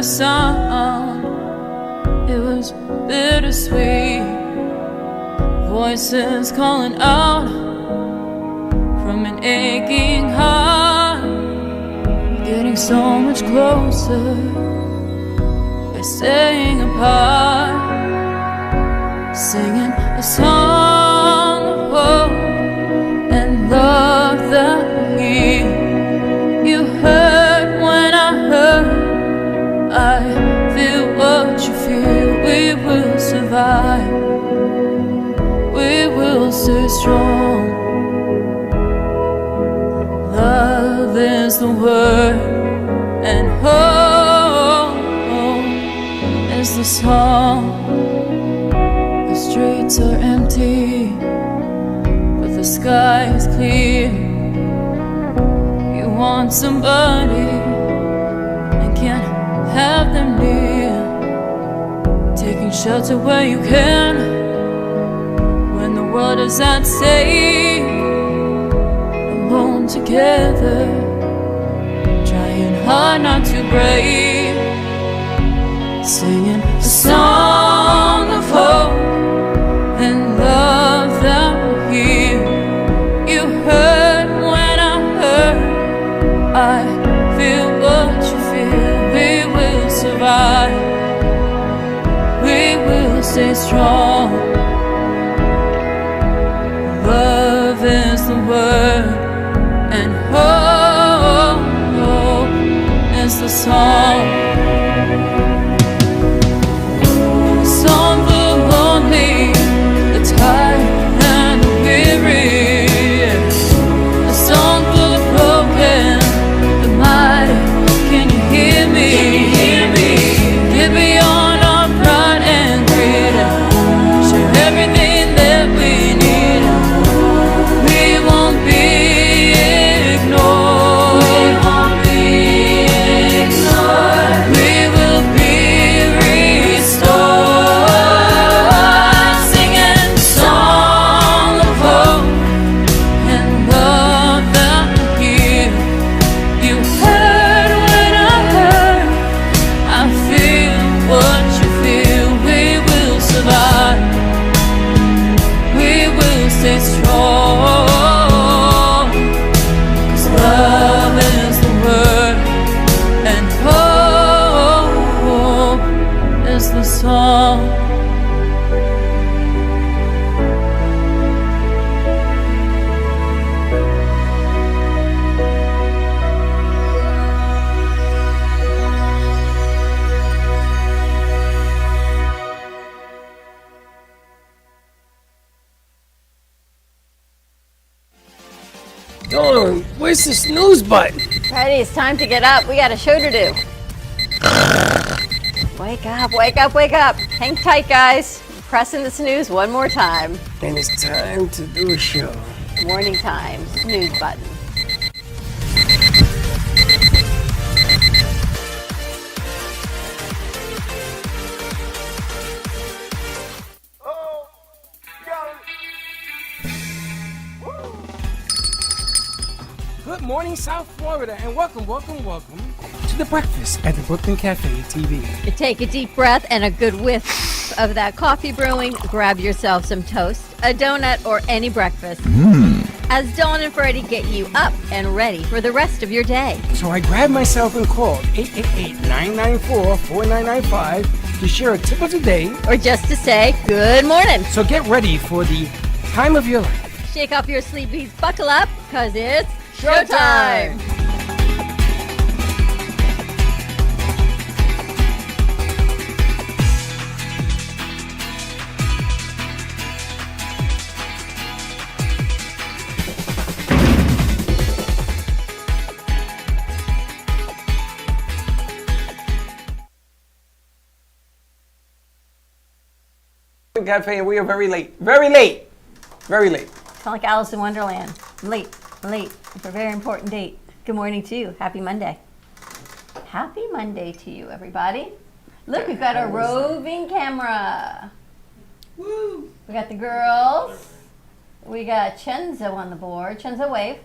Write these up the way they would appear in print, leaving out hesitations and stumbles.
sound. It was bittersweet. Voices calling out from an aching heart. Getting so much closer by staying apart. Singing a song of hope and love that will heal. You heard when I heard. I feel what you feel. We will survive. We will stay strong. Love is the word, and hope is the song. The streets are empty, but the sky is clear. You want somebody and can't have them near. Taking shelter where you can when the world is at stake. Alone together, trying hard not to break. Singing a song of hope and love that will heal. You heard when I heard. I feel what you feel. We will survive. We will stay strong. Love is the word, and hope is the song. A song for the lonely, the tired and the weary. A song for the broken, the mighty. Can you hear me? Get beyond our pride and greed. Share everything that we need. We won't be ignored. We will be restored. Singing a song of hope and love that will heal. You heard when I heard. I feel what you feel. We will survive. We will stay strong. 'Cause love is the word, and hope is the song. Dawn, where's the snooze button? Freddie, it's time to get up. We got a show to do. Wake up, wake up, wake up. Hang tight, guys. Pressing the snooze one more time. And it's time to do a show. Morning time, snooze button. Good morning, South Florida, and welcome to the breakfast at the Brooklyn Cafe TV. You take a deep breath and a good whiff of that coffee brewing. Grab yourself some toast, a donut, or any breakfast. As Dawn and Freddie get you up and ready for the rest of your day. So I grabbed myself and called 888-994-4995 to share a tip of the day. Or just to say good morning. So get ready for the time of your life. Shake off your sleepies, buckle up, cause it's Showtime! Cafe, and we are very late. Very late. Sound like Alice in Wonderland. Late for a very important date. Good morning to you. Happy Monday. Happy Monday to you, everybody. Look, we've got a roving camera. Woo! We got the girls. We got Chenzo on the board. Chenzo, wave.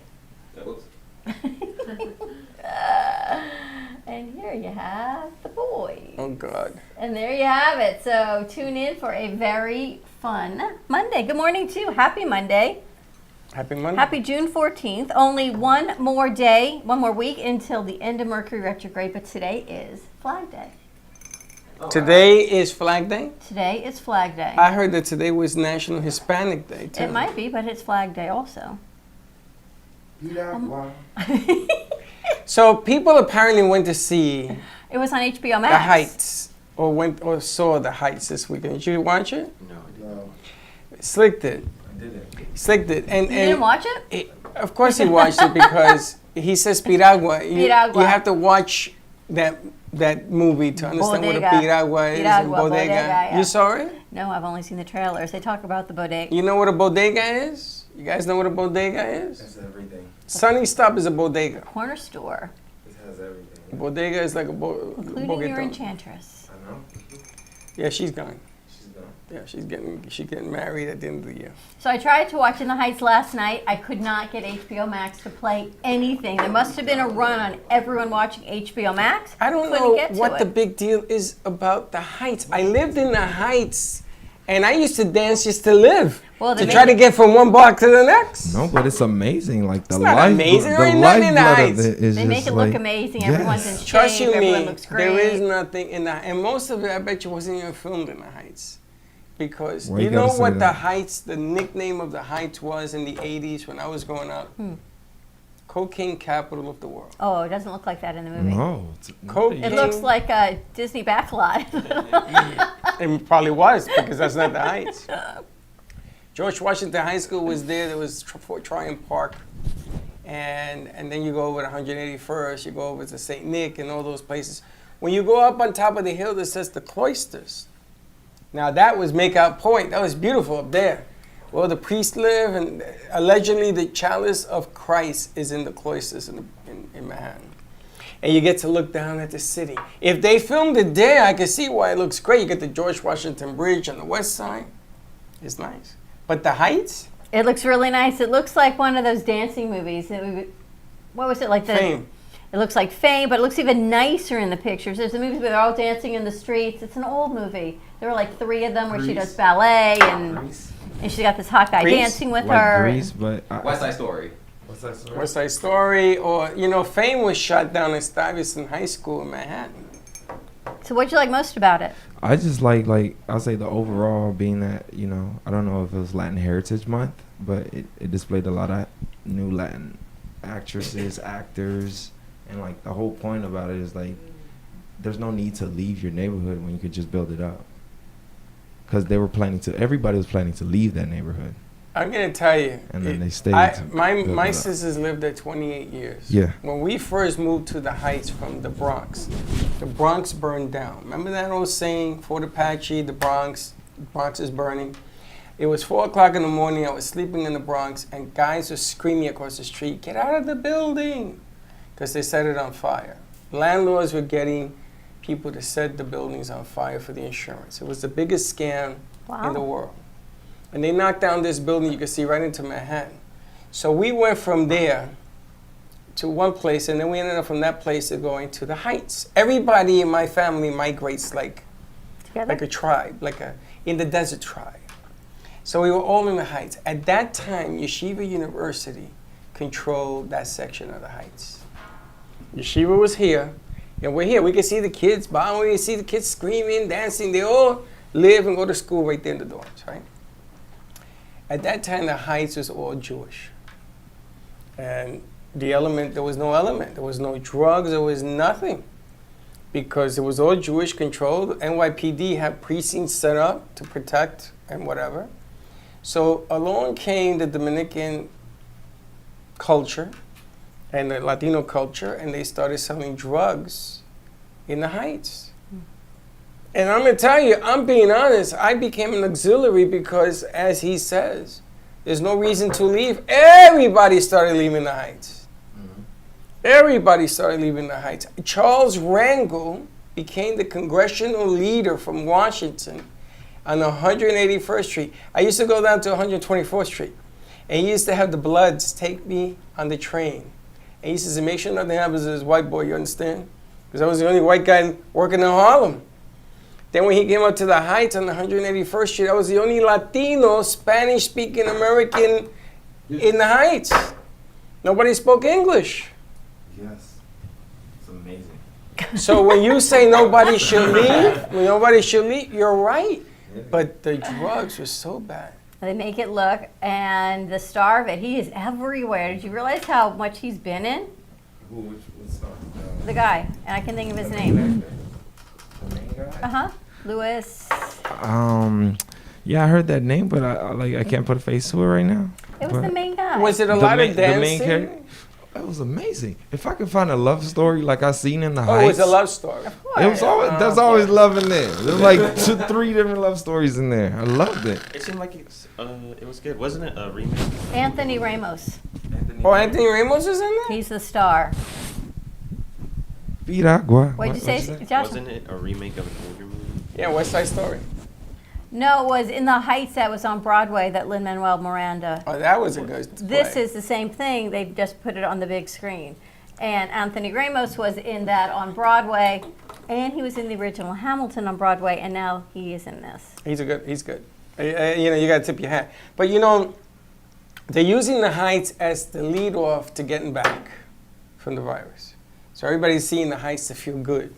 And here you have the boys. Oh, God. And there you have it. So tune in for a very fun Monday. Good morning, too. Happy Monday. Happy Monday. Happy June 14th. Only one more day, one more week until the end of Mercury retrograde, but today is Flag Day. Today is Flag Day? Today is Flag Day. I heard that today was National Hispanic Day, too. It might be, but it's Flag Day also. So people apparently went to see It was on HBO Max. The Heights, or saw The Heights this weekend. Did you watch it? No, Slick did. I didn't. Slick did. And, You didn't watch it? Of course he watched it because he says piragua. You Piragua. have to watch that movie to understand what a Bodega. piragua is and Piragua, bodega. bodega, yeah. You saw it? No, I've only seen the trailers. They talk about the bodega. You know what a bodega is? You guys know what a bodega is? It's everything. Sunny Stop is a bodega. Corner store, It has everything. Bodega is like a including your boguetón. enchantress. I know. Yeah, she's gone. She's gone. Yeah, she's getting married at the end of the year. So I tried to watch In the Heights last night. I could not get HBO Max to play anything. There must have been a run on everyone watching HBO Max. I don't Couldn't know get to what the it. big deal is about the Heights. I lived in the Heights, and I used to dance just to live. Well, they to made try to it- get from one block to the next. No, but it's amazing. Like the It's not life, amazing. the There ain't nothing in the lifeblood Heights. of it is They just make it like, look amazing. Everyone's in yes. shape. Trust you Everyone me, looks great. there is nothing in the, and most of it, I bet you, wasn't even filmed in the Heights. Because Why you you know gotta say what the that? Heights, the nickname of the Heights was in the 80s when I was growing up? Cocaine capital of the world. Oh, it doesn't look like that in the movie. No, Coke- It looks like a Disney backlot. It probably was, because that's not the Heights. George Washington High School was there. There was Fort Tryon Park. And then you go over to 181st, you go over to St. Nick and all those places. When you go up on top of the hill that says the Cloisters, now that was Makeout Point. That was beautiful up there. Well, the priests live, and allegedly the chalice of Christ is in the cloisters in Manhattan. And you get to look down at the city. If they filmed it there, I can see why it looks great. You get the George Washington Bridge on the west side. It's nice. But the Heights? It looks really nice. It looks like one of those dancing movies. What was it like? Fame. It looks like Fame, but it looks even nicer in the pictures. There's a movie where they're all dancing in the streets. It's an old movie. There were like 3 of them where she does ballet and she got this hot guy Grease? dancing with like her. Grease, but West Side Story. What's that story? West Side Story, or, Fame was shot down at Stuyvesant High School in Manhattan. So what'd you like most about it? I just like I'll say the overall being that I don't know if it was Latin Heritage Month, but it displayed a lot of new Latin actresses, actors, and like the whole point about it is like there's no need to leave your neighborhood when you could just build it up. Because everybody was planning to leave that neighborhood. I'm going to tell you. And then they stayed to My build it up. sisters lived there 28 years. Yeah. When we first moved to the Heights from the Bronx burned down. Remember that old saying, Fort Apache, the Bronx is burning? It was 4 o'clock in the morning. I was sleeping in the Bronx, and guys were screaming across the street, "Get out of the building!" Because they set it on fire. Landlords were getting people to set the buildings on fire for the insurance. It was the biggest scam in the world. And they knocked down this building you can see right into Manhattan. So we went from there to one place, and then we ended up from that place to going to the Heights. Everybody in my family migrates like a tribe, in the desert tribe. So we were all in the Heights. At that time, Yeshiva University controlled that section of the Heights. Yeshiva was here, and we're here. We can see the kids bowing, we can see the kids screaming, dancing. They all live and go to school right there in the dorms, right? At that time, the Heights was all Jewish. And there was no element. There was no drugs. There was nothing. Because it was all Jewish controlled. NYPD had precincts set up to protect and whatever. So along came the Dominican culture and the Latino culture, and they started selling drugs in the Heights. And I'm going to tell you, I'm being honest, I became an auxiliary because, as he says, there's no reason to leave. Everybody started leaving the Heights. Everybody started leaving the Heights. Charles Rangel became the congressional leader from Washington on 181st Street. I used to go down to 124th Street, and he used to have the Bloods take me on the train. And he used to say, make sure nothing happens to this white boy, you understand? because I was the only white guy working in Harlem. Then when he came up to the Heights on 181st Street, I was the only Latino, Spanish-speaking American in the Heights. Nobody spoke English. Yes. It's amazing. So when you say nobody should leave, you're right. But the drugs were so bad. They make it look, and the star of it, he is everywhere. Did you realize how much he's been in? Which star? The guy, and I can think of his name. The main guy? Uh-huh. Louis. Yeah, I heard that name, but I can't put a face to it right now. It was But the main guy. Was it a the lot main- of the main dancing? character- It was amazing. If I could find a love story like I seen in the Oh, Heights, it was a love story. Of it was course. always there's always love in there. There's like 3 different love stories in there. I loved it. It seemed like it was good, wasn't it? A remake. Anthony Ramos. Oh, Anthony Ramos is in there? He's the star. Piragua. What'd you say, that? Josh? Wasn't it a remake of an older movie? Yeah, West Side Story. No, it was In the Heights that was on Broadway that Lin-Manuel Miranda. Oh, that was a good This play. is the same thing. They've just put it on the big screen. And Anthony Ramos was in that on Broadway, and he was in the original Hamilton on Broadway, and now he is in this. He's good. You got to tip your hat. But they're using the Heights as the lead off to getting back from the virus. So everybody's seeing the Heights to feel good.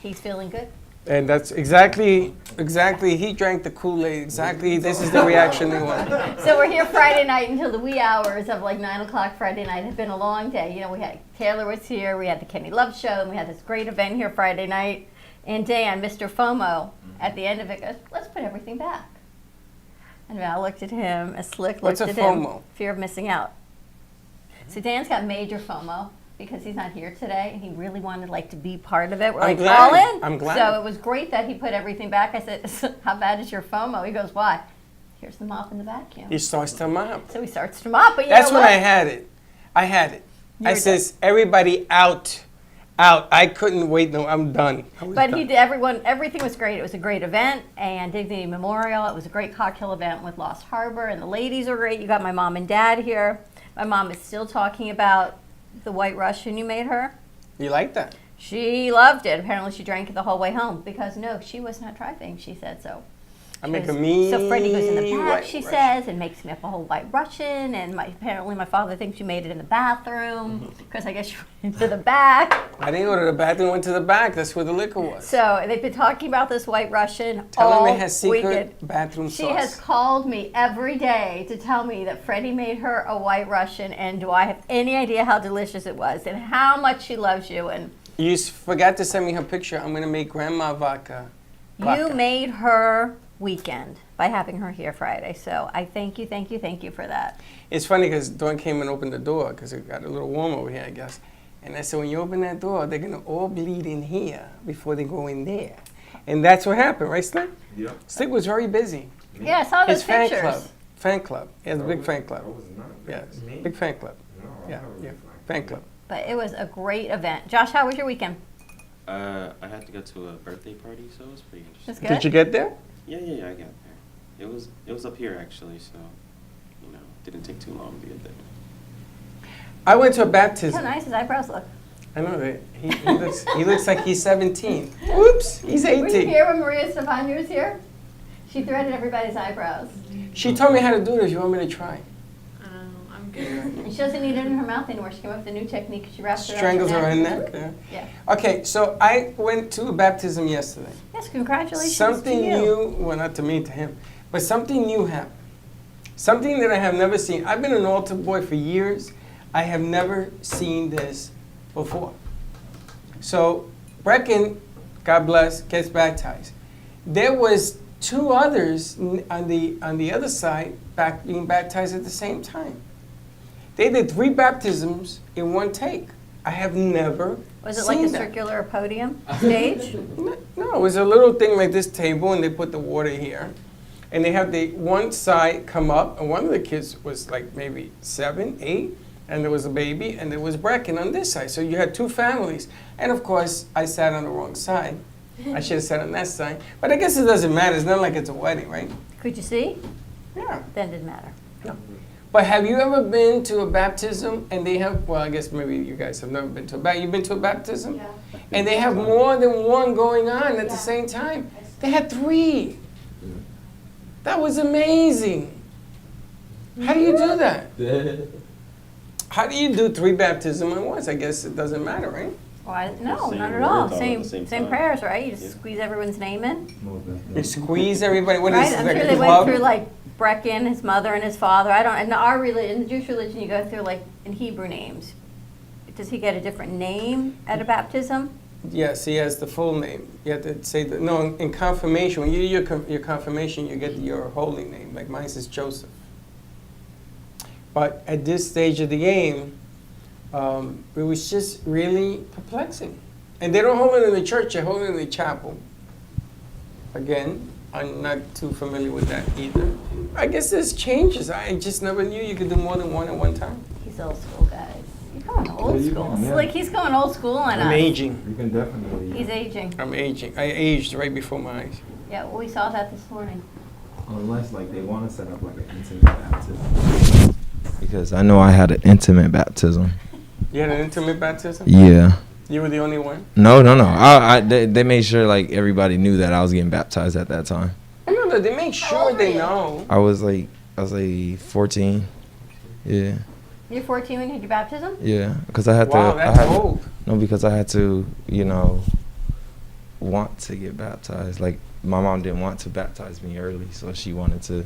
He's feeling good. And that's exactly, he drank the Kool-Aid. Exactly, this is the reaction they want. So we're here Friday night until the wee hours of like 9 o'clock Friday night. It's been a long day. You know, we had Taylor was here, we had the Kenny Love Show, and we had this great event here Friday night. And Dan, Mr. FOMO, at the end of it goes, let's put everything back. And Val looked at him, as Slick What's looked a at him. FOMO? Fear of missing out. So Dan's got major FOMO because he's not here today, and he really wanted to be part of it. We're I'm like, all glad. in. I'm glad. So it was great that he put everything back. I said, how bad is your FOMO? He goes, why? Here's the mop and the vacuum. He starts to mop. So he starts to mop, but you That's know when what? I had it. You I were says, everybody out. I couldn't wait. No, I'm done. I was But done. he did everything was great. It was a great event, and Dignity Memorial. It was a great cocktail event with Lost Harbor, and the ladies are great. You got my mom and dad here. My mom is still talking about the White Russian you made her. You like that? She loved it. Apparently, she drank it the whole way home because no, she was not driving. She said so. I make a mean. So Freddie goes in the back, White she Russian. says, and makes me up a whole White Russian. And apparently my father thinks you made it in the bathroom because I guess you went into the back. I didn't go to the bathroom. Went to the back. That's where the liquor was. So they've been talking about this White Russian Tell all them it has secret weekend. bathroom She sauce. has called me every day to tell me that Freddie made her a White Russian, and do I have any idea how delicious it was and how much she loves you. And You forgot to send me her picture. I'm gonna make Grandma vodka. you made her weekend by having her here Friday. So I thank you for that. It's funny because Dawn came and opened the door because it got a little warm over here, I guess. And I said, when you open that door, they're gonna all bleed in here before they go in there. And that's what happened, right, Slick? Yeah. Slick was very busy. Yeah, I saw those His fan pictures. club. Fan club. He has a big fan club. I was not. Yes, Me? big fan club. No, I Yeah, never yeah, was like fan club. But it was a great event. Josh, how was your weekend? I had to go to a birthday party, so it was pretty interesting. That's good. Did you get there? Yeah, I got there. It was up here actually, so didn't take too long to get there. I went to a How baptism. nice his eyebrows look. I know that he looks like he's 17. Oops, he's Were you 18. here when Maria Stefania was here? She threaded everybody's eyebrows. She told me how to do it if you want me to try. I'm good. And she doesn't need it in her mouth anymore. She came up with a new technique. She wraps it Strangles around her neck. Yeah. Yeah. Okay, so I went to a baptism yesterday. Yes, congratulations Something to you. new, well, not to me, to him, but something new happened. Something that I have never seen. I've been an altar boy for years. I have never seen this before. So Brecken, God bless, gets baptized. There was 2 others on the other side being baptized at the same time. They did 3 baptisms in one take. I have never Was it like seen a that. circular podium stage? No, it was a little thing like this table, and they put the water here. And they have the one side come up, and one of the kids was like maybe 7, 8, and there was a baby, and there was Brecken on this side. So you had 2 families. And of course, I sat on the wrong side. I should have sat on that side. But I guess it doesn't matter. It's not like it's a wedding, right? Could you see? Yeah. Then it didn't matter. But have you ever been to a baptism and they have, well, I guess maybe you guys have never been to a baptism. You've been to a baptism? Yeah. And they have more than one going on at the Yeah. same time. They had 3. That was amazing. How do you do that? How do you do 3 baptisms at once? I guess it doesn't matter, right? Why? No, Same not at words all. all at Same the same same time. prayers, right? You just Yeah. squeeze everyone's name in. You squeeze everybody. What is Right? this, I'm like sure a they went club? through like Brecken, his mother, and his father. I don't. In our religion, in the Jewish religion, you go through like in Hebrew names. Does he get a different name at a baptism? Yes, he has the full name. You have to say that. No, in confirmation, when you do your confirmation, you get your holy name. Like mine is Joseph. But at this stage of the game, it was just really perplexing. And they don't hold it in the church; they hold it in the chapel. Again, I'm not too familiar with that either. I guess there's changes. I just never knew you could do more than one at one time. He's old school, guys. He's going old you school. can, yeah. Like he's going old school on I'm us. aging. You can definitely. He's aging. I'm aging. I aged right before my eyes. Yeah, well, we saw that this morning. Unless like they want to set up like an intimate baptism. Because I know I had an intimate baptism. You had an intimate baptism? Yeah. You were the only one? No. They made sure like everybody knew that I was getting baptized at that time. No, they make How sure old were they you? know. I was like 14. Yeah. You're 14 when you had your baptism? Yeah. Because I had Wow, to. that's I had, old. No, because I had to, want to get baptized. Like my mom didn't want to baptize me early, so she wanted to,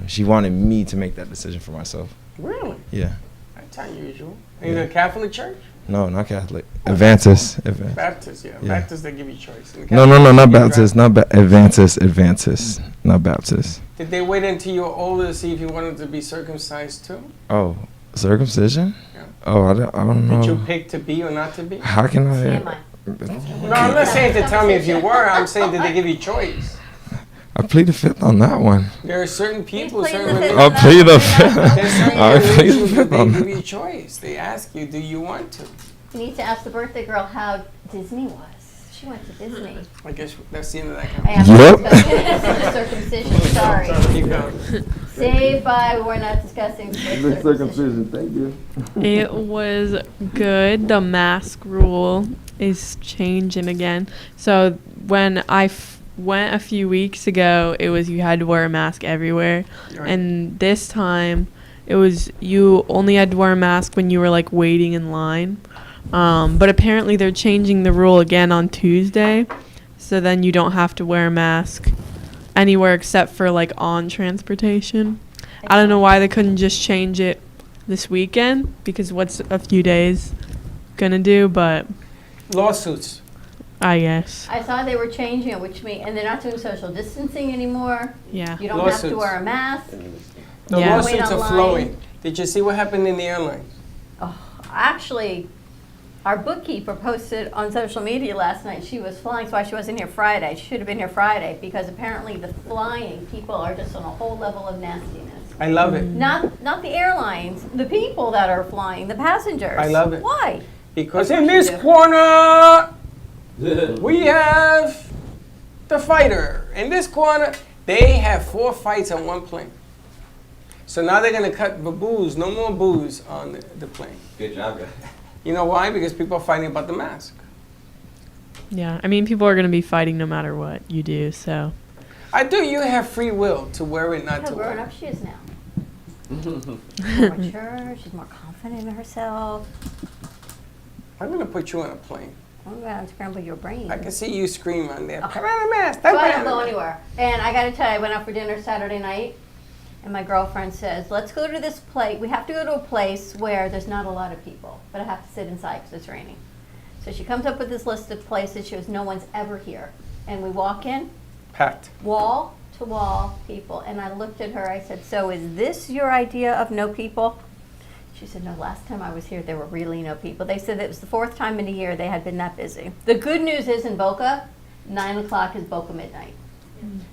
she wanted me to make that decision for myself. Really? Yeah. That's unusual. Are you Yeah. a Catholic church? No, not Catholic. Adventist. Baptist, yeah. Yeah. Baptist, they give you choice. In the No, Catholic, not they give you Baptist. Not Adventist. Not Baptist. Did they wait until you were older to see if you wanted to be circumcised too? Oh, circumcision? Yeah. Oh, I don't know. Did you pick to be or not to be? How can I? TMI. No, I'm not saying to tell me if you were. I'm saying did they give you choice? I plead the fifth on that one. There are certain people, pleading certain the fifth religions. I'll on that plead the one. fifth. There's certain I plead the religions that fifth they on give that. you choice. They ask you, do you want to? You need to ask the birthday girl how Disney was. She went to Disney. I guess that's the end of that I am conversation. Yep. discussing the circumcision. Sorry. Keep going. Saved by we're not discussing the circumcision. Thank you. It was good. The mask rule is changing again. So when I went a few weeks ago, it was you had to wear a mask everywhere. Right. And this time, it was you only had to wear a mask when you were like waiting in line. But apparently they're changing the rule again on Tuesday. So then you don't have to wear a mask anywhere except for like on transportation. I don't know why they couldn't just change it this weekend, because what's a few days gonna do, but Lawsuits. I guess. I saw they were changing it, which means, and they're not doing social distancing anymore. Yeah. You don't have to Lawsuits. wear a mask. The Yeah. lawsuits Wait are online. flowing. Did you see what happened in the airlines? Oh, actually, our bookkeeper posted on social media last night she was flying. That's why she wasn't here Friday. She should have been here Friday because apparently the flying people are just on a whole level of nastiness. I love it. Not the airlines, the people that are flying, the passengers. I love it. Why? Because Of in course this you do. corner, we have the fighter. In this corner, they have 4 fights on one plane. So now they're going to cut the booze. No more booze on the plane. Good job, guys. You know why? Because people are fighting about the mask. Yeah. I mean, people are gonna be fighting no matter what you do, so. I do. You have free will to wear it, not How to grown wear up it. she is now. More mature, she's more confident in herself. I'm going to put you on a plane. I'm going to scramble your brain. I can see you scream on there. Okay. Put on a mask. So Don't I put don't on a go mask." anywhere. And I got to tell you, I went out for dinner Saturday night, and my girlfriend says, let's go to this place. We have to go to a place where there's not a lot of people, but I have to sit inside because it's raining. So she comes up with this list of places. She goes, no one's ever here. And we walk in, Packed. wall to wall people. And I looked at her, I said, so is this your idea of no people? She said, no, last time I was here, there were really no people. They said that it was the 4th time in a year they had been that busy. The good news is in Boca, 9 o'clock is Boca midnight.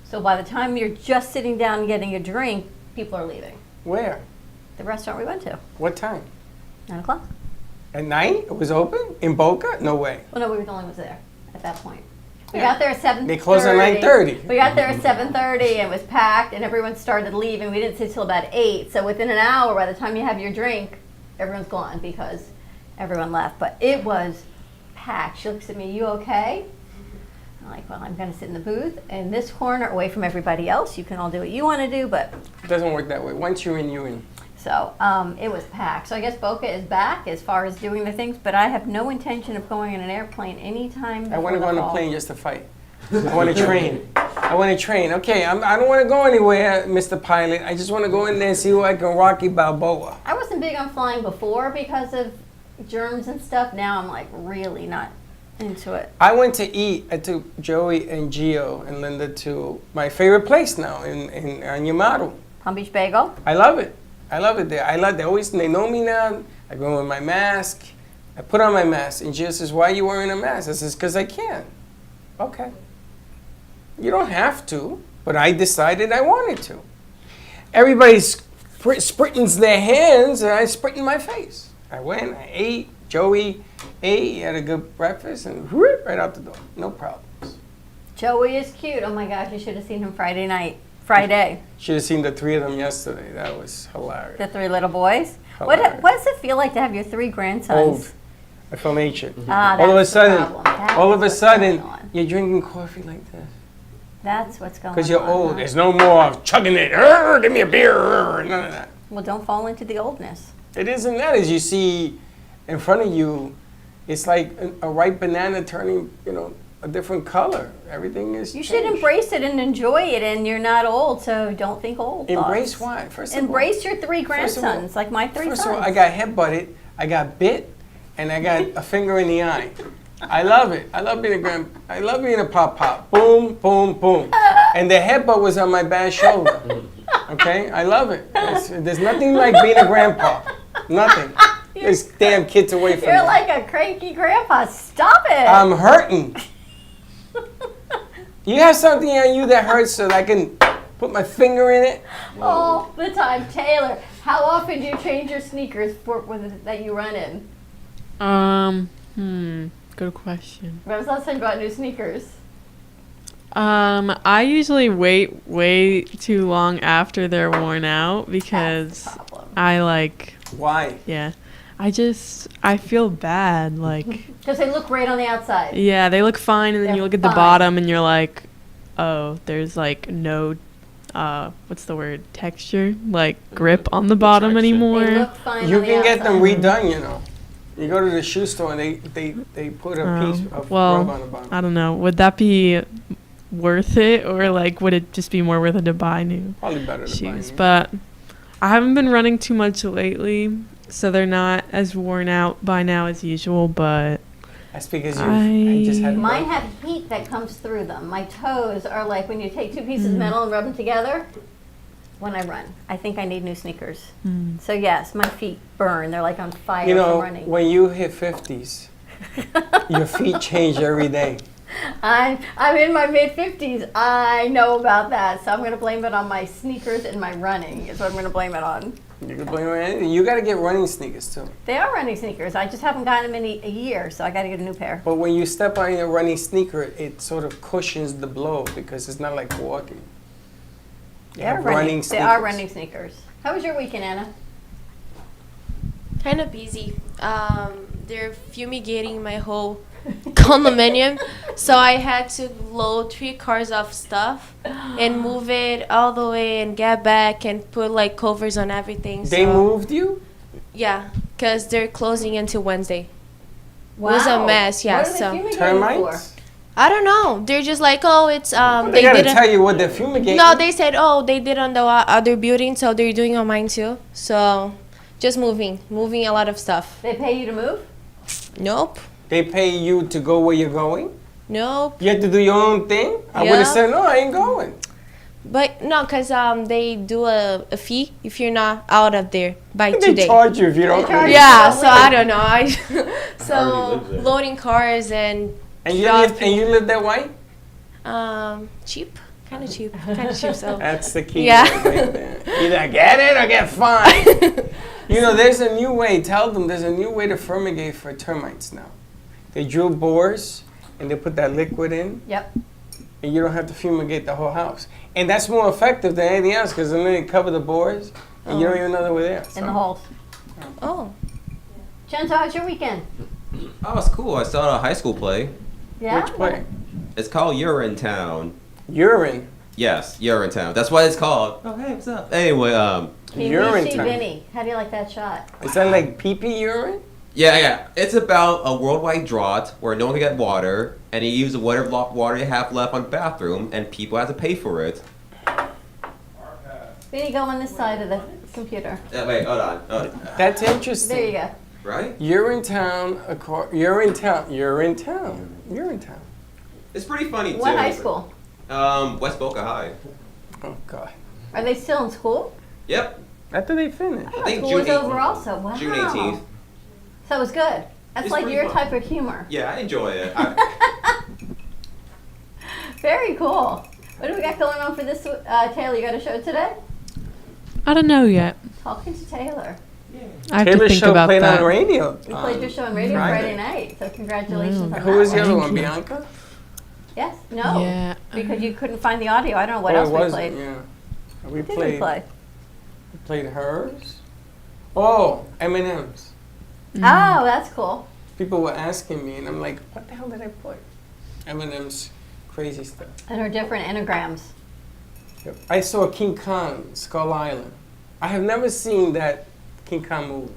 So by the time you're just sitting down and getting a drink, people are leaving. Where? The restaurant we went to, What time? 9 o'clock. At night? It was open? In Boca? No way. Well, no, we were the only ones there at that point. We got there at 7:30. They close at 9:30. We got there at 7:30 and it was packed and everyone started leaving. We didn't sit till about 8. So within an hour, by the time you have your drink, everyone's gone because everyone left. But it was packed. She looks at me, you okay? I'm like, well, I'm going to sit in the booth in this corner away from everybody else. You can all do what you want to do, but It doesn't work that way. Once you're in, you're in. so it was packed. So I guess Boca is back as far as doing the things, but I have no intention of going in an airplane anytime before I want to the go on a fall. plane just to fight. I want to train. I want to train. Okay, I don't want to go anywhere, Mr. Pilot. I just want to go in there and see who I can Rocky Balboa. I wasn't big on flying before because of germs and stuff. Now I'm like really not into it. I went to eat. I took Joey and Gio and Linda to my favorite place now in Yamato. Palm Beach Bagel. I love it. I love it there. They know me now. I go with my mask. I put on my mask. And Gio says, why are you wearing a mask? I says, because I can. Okay. You don't have to, but I decided I wanted to. Everybody sprittens their hands, and I spritting my face. I went, I ate. Joey ate. He had a good breakfast, and whoop, right out the door. No problems. Joey is cute. Oh my gosh, you should have seen him Friday. Should have seen the three of them yesterday. That was hilarious. The 3 little boys. Hilarious. What does it feel like to have your 3 grandsons? Old. I feel ancient. Ah, All of a that's the sudden, problem. That's all of a what's sudden, going on. you're drinking coffee like this. That's what's going on. Because you're old. huh? There's no more chugging it. "Arr, give me a beer. Arr," none of that. Well, don't fall into the oldness. It isn't that. As you see in front of you, it's like a ripe banana turning, a different color. Everything is You should changed. embrace it and enjoy it, and you're not old, so don't think old. Embrace thoughts. what? First of all. Embrace your 3 First of all- grandsons, like my 3 First sons. of all, I got headbutted, I got bit, and I got a finger in the eye. I love it. I love being a pop. Boom, boom, boom. And the headbutt was on my bad shoulder. Okay? I love it. There's nothing like being a grandpa. Nothing. This damn kid's away from You're me. like a cranky grandpa. Stop it. I'm hurting. You have something on you that hurts so that I can put my finger in it? All the time. Taylor, how often do you change your sneakers that you run in? Good question. When was the last time you bought new sneakers? I usually wait way too long after they're worn out because That's the problem. Why? I feel bad. Like, Because they look great on the outside. yeah, they look fine, and then They're you look at the fine. bottom and you're like, oh, there's like no, what's the word? Texture, like grip on the bottom Texture. anymore. They look fine You on the can get them outside. redone, You go to the shoe store and they put a Oh, piece of well, rub on the bottom. I don't know. Would that be worth it, or like would it just be more worth it to buy new Probably better to buy shoes? new. But I haven't been running too much lately, so they're not as worn out by now as usual. But That's because I just had Mine have heat that comes through them. My toes are like when you take 2 pieces of metal and rub them together. When I run, I think I need new sneakers. So yes, my feet burn. They're like on fire from running. when you hit 50s, your feet change every day. I'm in my mid-50s. I know about that, so I'm going to blame it on my sneakers and my running. Is what I'm going to blame it on. You can blame it on anything. You got to get running sneakers too. They are running sneakers. I just haven't gotten them in a year, so I got to get a new pair. But when you step on your running sneaker, it sort of cushions the blow because it's not like walking. You They are have running. They are sneakers. running sneakers. How was your weekend, Anna? Kind of busy. They're fumigating my whole condominium, so I had to load 3 cars of stuff and move it all the way and get back and put like covers on everything. They so, moved you? Yeah, because they're closing until Wednesday. It was a mess, yeah. What are they So fumigating Termites? I don't know. They're just like, oh, it's They got to didn't. tell you what they're fumigating. No, they said, oh, they did on the other building, so they're doing on mine too. So just moving a lot of stuff. They pay you to move? Nope. They pay you to go where you're going? Nope. You have to do your own thing? I would Yeah. have said, no, I ain't going. But no, because they do a fee if you're not out of there by They today. charge you if you don't. charge you. Yeah, Don't so leave. I don't know. already So live there. loading cars and And you live that way? cheap, kind of cheap. So That's the key. Yeah. Right there. Either get it or get fined. There's a new way. Tell them there's a new way to fumigate for termites now. They drill bores and they put that liquid in, Yep. and you don't have to fumigate the whole house. And that's more effective than anything else because then they cover the boards, and you don't even know they were there. In so. the holes. Oh. Chenzo, how's your weekend? Oh, it's cool. I saw a high school play. Yeah. Which play? It's called Urinetown. Urine. Yes, Urinetown. That's what it's called. Oh, hey, what's up? Anyway, Urine Michi time. Vinny. How do you like that shot? Is that like pee-pee urine? yeah. It's about a worldwide drought where no one can get water, and you use whatever water you have left on the bathroom, and people have to pay for it. Vinny, go on this side of the computer. Wait, hold on. That's interesting. There you go. Right? You're in town. You're in town. You're in town. You're in town. It's pretty funny, too. What high school? West Boca High. Oh God. Are they still in school? Yep. After they finish. I think School June was over 18th. also. Wow. June 18th. So it was good. That's It's like pretty your fun. type of humor. Yeah, I enjoy it. Very cool. What do we got going on for this? Taylor, you got a show today? I don't know yet. Talking to Taylor. I have to Taylor's think show about played that. on radio. You played your show on radio Friday night, so congratulations on that. Who was the one. other one? Bianca? Yes? No. Yeah. Because you couldn't find the audio. I don't know what Oh, else it we wasn't, played. Yeah. We What did played. we play? We played hers. Oh, M&M's. Oh, that's cool. People were asking me, and I'm like, what the hell did I put? M&M's, crazy stuff. And her different anagrams. Yep. I saw King Kong, Skull Island. I have never seen that King Kong movie.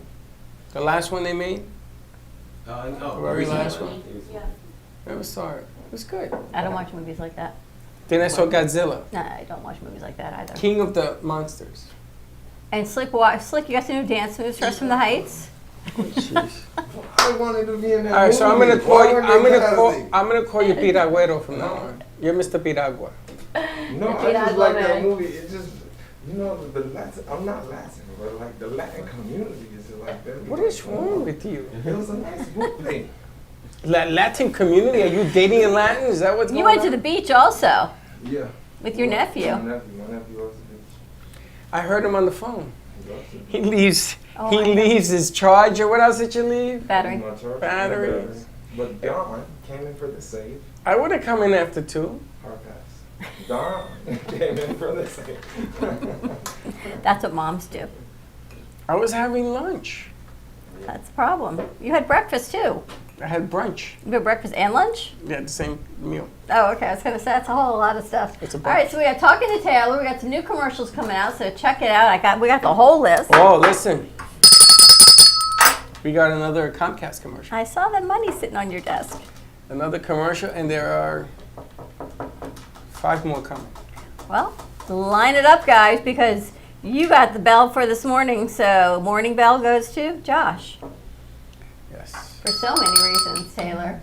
The last one they made? The very last one? Never saw it. It was good. I don't watch movies like that. Then I saw Godzilla, No, I don't watch movies like that either. King of the Monsters. And Slick, Slick, you got some new dance moves for us from the Heights? Jeez. I wanted to be in that All right, so I'm movie. gonna call you. Why wouldn't they cast me? I'm gonna call you Piragüero from now on. You're Mr. Piragua. No, I just like that movie. It just, you know, the Latin. I'm not Latin, but like the Latin community is like that. What is wrong with you? It was a nice movie. Latin community? Are you dating in Latin? Is that what's going You on? went to the beach also Yeah. with your nephew. My nephew loves the I heard him on the phone. beach. He loves it. He leaves. Oh, he I know. leaves his charger. What else did you leave? Battery. My charger, Batteries. But Don came in for the save. I would have come in after 2. Hard pass. Don came in for the save. That's what moms do. I was having lunch. That's the problem. You had breakfast too. I had brunch. You had breakfast and lunch? We had the same meal. Oh, okay. I was going to say, that's a whole lot of stuff. It's a All right, bunch. so we got Talking to Taylor. We got some new commercials coming out, so check it out. We got the whole list. Oh, listen. We got another Comcast commercial. I saw the money sitting on your desk. Another commercial, and there are 5 more coming. Well, line it up, guys, because you got the bell for this morning, so morning bell goes to Josh. Yes. For so many reasons, Taylor.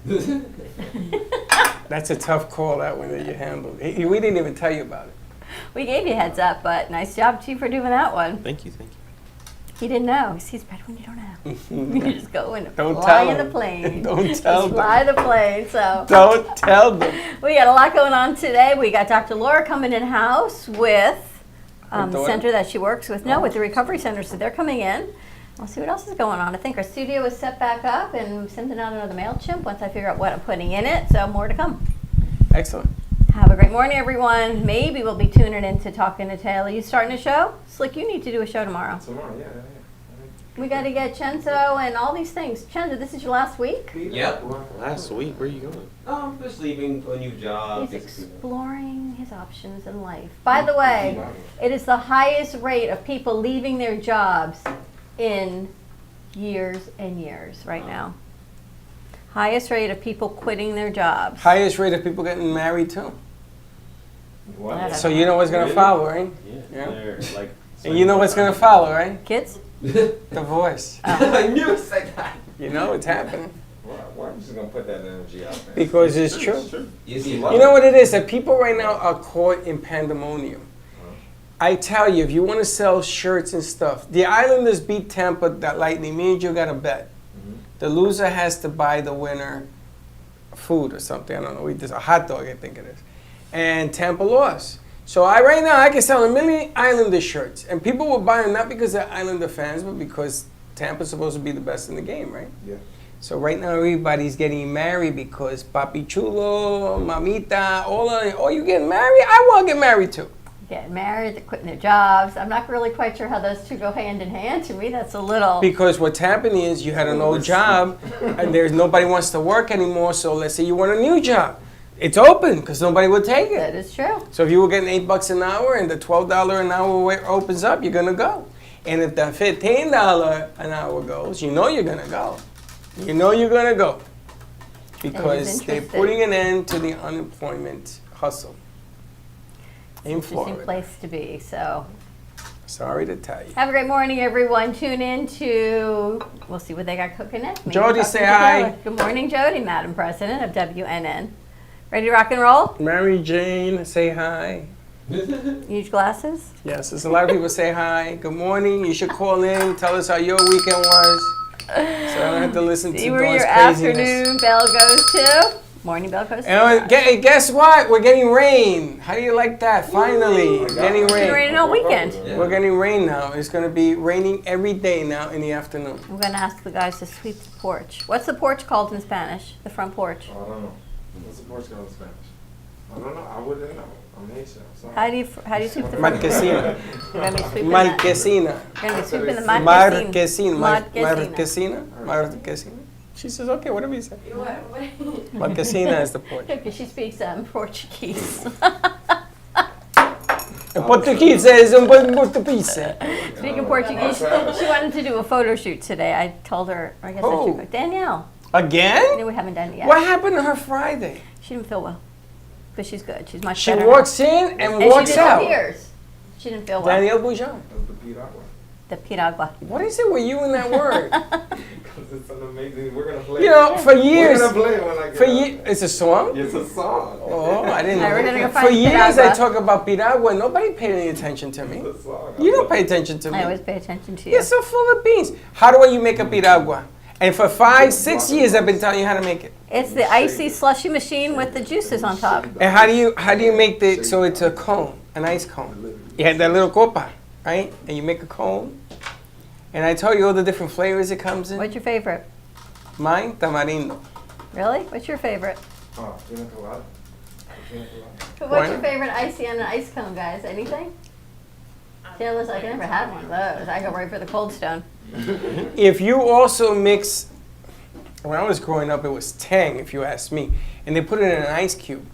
That's a tough call, that one that you handled. We didn't even tell you about it. We gave you a heads up, but nice job to you for doing that one. Thank you, thank you. He didn't know. He sees better when you don't know. You just go and Don't fly tell in the him. plane. Don't Just tell them. fly the plane. So Don't tell them. we got a lot going on today. We got Dr. Laura coming in house with Her the daughter? center that she works with. No, with the recovery center. So they're coming in. We'll see what else is going on. I think our studio is set back up, and we're sending out another MailChimp once I figure out what I'm putting in it. So more to come. Excellent. Have a great morning, everyone. Maybe we'll be tuning in to Talking to Taylor. You starting a show? Slick, you need to do a show tomorrow. Tomorrow, yeah. We got to get Chenzo and all these things. Chenzo, this is your last week? Yep. Last week, where are you going? I'm just leaving a new job. He's exploring his options in life. By the way, it is the highest rate of people leaving their jobs in years and years right now. Highest rate of people quitting their jobs. Highest rate of people getting married, too. What? So you know what's going to follow, right? Yeah. They're like. And you know what's going to follow, right? Kids? Divorce. I knew it said that. You know it's happening. Why are you just gonna put that energy out there? Because it's true. You see, You know what it is? That people right now are caught in pandemonium. I tell you, if you want to sell shirts and stuff, the Islanders beat Tampa that Lightning. Me and you got a bet. The loser has to buy the winner food or something. I don't know. There's a hot dog, I think it is. And Tampa lost. So right now I can sell 1 million Islander shirts, and people will buy them not because they're Islander fans, but because Tampa's supposed to be the best in the game, right? Yeah. So right now everybody's getting married because Papi Chulo, Mamita, all you getting married? I want to get married too. Getting married, they're quitting their jobs. I'm not really quite sure how those two go hand in hand. To me, that's a little. Because what's happening is you had an old job and there's nobody wants to work anymore. So let's say you want a new job. It's open because nobody would take it. That is true. So if you were getting $8 an hour and the $12 an hour opens up, you're going to go. And if the $15 an hour goes, you know you're going to go. You know you're going to go. Because they're interesting. putting an end to the unemployment hustle in Interesting Florida. place to be. So Sorry to tell you. have a great morning, everyone. Tune in to. We'll see what they got cooking next. Maybe Jody, talking say to hi. Taylor. Good morning, Jody, Madam President of WNN. Ready to rock and roll? Mary Jane, say hi. Use glasses. Yes, there's a lot of people say hi. Good morning. You should call in. Tell us how your weekend was. So I don't have to listen to See where Dawn's your craziness. afternoon bell goes to. Morning bell goes to. And guess what? We're getting rain. How do you like that? Finally, getting It's been rain. raining all weekend. We're getting rain now. It's going to be raining every day now in the afternoon. I'm going to ask the guys to sweep the porch. What's the porch called in Spanish? The front porch. I don't know. What's the porch called in Spanish? I don't know. I wouldn't know. I'm Haitian. I'm sorry. How do you sweep the front porch? Marquesina. You're going to be sweeping that. Marquesina. You're going to be sweeping the Marquesina. Marquesina. Marquesina. She says, okay, whatever you say. Marquesina is the porch. Because she speaks Portuguese. Portuguese is un buen portuguese. Speaking Portuguese, she wanted to do a photo shoot today. I told her, I guess I Who? should go. Danielle. Again? No, we haven't done it yet. What happened to her Friday? She didn't feel well. But she's good. She's much She better. walks in and and walks she out. disappears. She didn't feel well. Danielle Boujon. That's the piragua. The piragua. What is it with you and that word? Because it's an amazing. We're gonna play. You know, for We're years. gonna play it when I get For out. years. It's a song? It's a song. Oh, I didn't All right, we're know. gonna go For find years I piragua. talk about piragua. Nobody paid any attention to me. It's a song. You don't pay attention to me. I always pay attention to you. You're so full of beans. How do you make a piragua? And for 5-6 years I've been telling you how to make it. It's the icy slushy machine with the juices on top. And how do you make the so it's a cone, an ice cone? You have that little copa, right? And you make a cone. And I told you all the different flavors it comes in. What's your favorite? Mine, tamarindo. Really? What's your favorite? Oh, pina colada. Pina colada. What's your favorite icy on an ice cone, guys? Anything? Taylor's like, I never had one of those. I go right for the Cold Stone. If you also mix, when I was growing up, it was Tang, if you ask me, and they put it in an ice cube,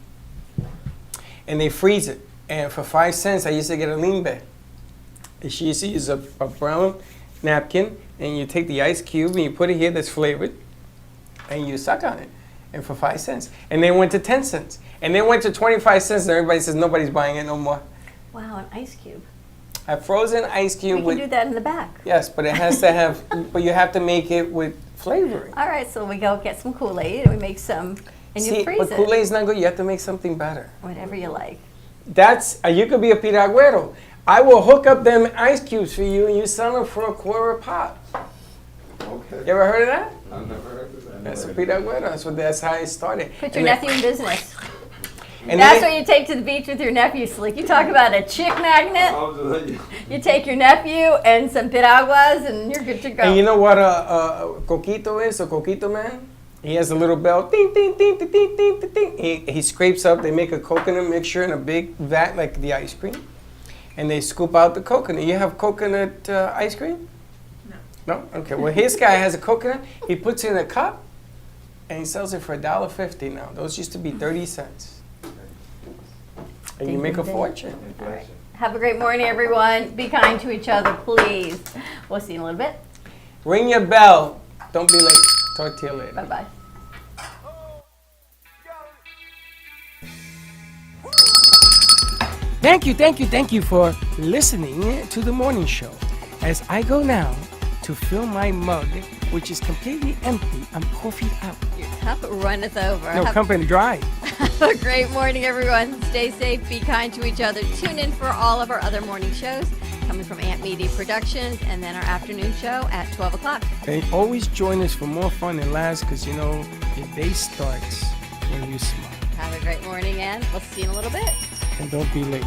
and they freeze it. And for 5 cents, I used to get a limbe. And she used to use a brown napkin, and you take the ice cube and you put it here that's flavored, and you suck on it. And for 5 cents. And they went to 10 cents. And they went to 25 cents, and everybody says nobody's buying it no more. Wow, an ice cube. A frozen ice We cube can with, do that in the back. yes, but it has to have, but you have to make it with flavoring. All right, so we go get some Kool-Aid and we make some, and you See, freeze but it. Kool-Aid's not good. You have to make something better. Whatever you like. That's you could be a piragüero. I will hook up them ice cubes for you, and you sell them for $1 a pop. Okay. You ever heard of that? I've never heard of that. That's a piragüero. That's how it started. Put your And then- nephew in business. and That's then what you take to the beach with your nephew, Slick. You talk about a chick magnet. I'll just let you. You take your nephew and some piraguas, and you're good to go. And you know what a coquito is? A coquito man? He has a little bell. Ding, ding, ding, ding, ding, ding, ding, ding. He scrapes up. They make a coconut mixture in a big vat like the ice cream. And they scoop out the coconut. You have coconut ice cream? No. No? Okay. Well, his guy has a coconut. He puts it in a cup, and he sells it for $1.50 now. Those used to be 30 cents. And you make a fortune. Inflation. Have a great morning, everyone. Be kind to each other, please. We'll see you in a little bit. Ring your bell. Don't be late. Talk to you later. Bye-bye. Thank you for listening to the morning show. As I go now to fill my mug, which is completely empty, I'm coffee out. Your cup runneth over. No, company dry. Have a great morning, everyone. Stay safe, be kind to each other. Tune in for all of our other morning shows coming from Ant Media Productions, and then our afternoon show at 12 o'clock. And always join us for more fun and laughs, because you know your day starts when you smile. Have a great morning, and we'll see you in a little bit. And don't be late.